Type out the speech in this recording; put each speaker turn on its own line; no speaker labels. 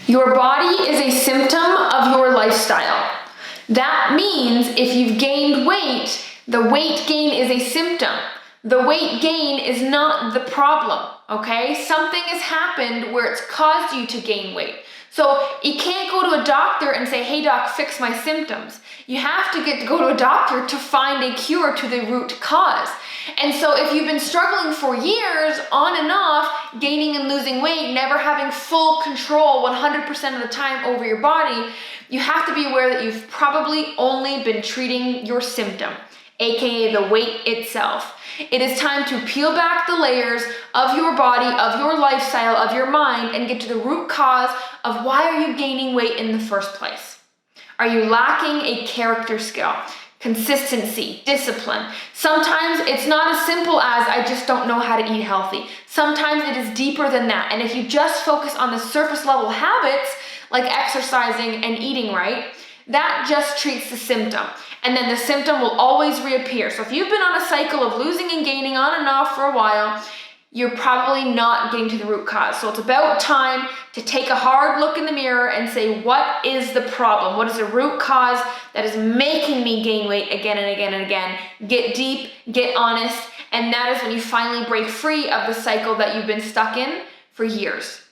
Your body is a symptom of your lifestyle. That means if you've gained weight, the weight gain is a symptom. The weight gain is not the problem, okay? Something has happened where it's caused you to gain weight. So you can't go to a doctor and say, hey doc, fix my symptoms. You have to go to a doctor to find a cure to the root cause. And so if you've been struggling for years on and off, gaining and losing weight, never having full control 100% of the time over your body, you have to be aware that you've probably only been treating your symptom, aka the weight itself. It is time to peel back the layers of your body, of your lifestyle, of your mind, and get to the root cause of why are you gaining weight in the first place. Are you lacking a character skill? Consistency, discipline. Sometimes it's not as simple as I just don't know how to eat healthy. Sometimes it is deeper than that. And if you just focus on the surface level habits, like exercising and eating right, that just treats the symptom. And then the symptom will always reappear. So if you've been on a cycle of losing and gaining on and off for a while, you're probably not getting to the root cause. So it's about time to take a hard look in the mirror and say, what is the problem? What is the root cause that is making me gain weight again and again and again? Get deep, get honest, and that is when you finally break free of the cycle that you've been stuck in for years.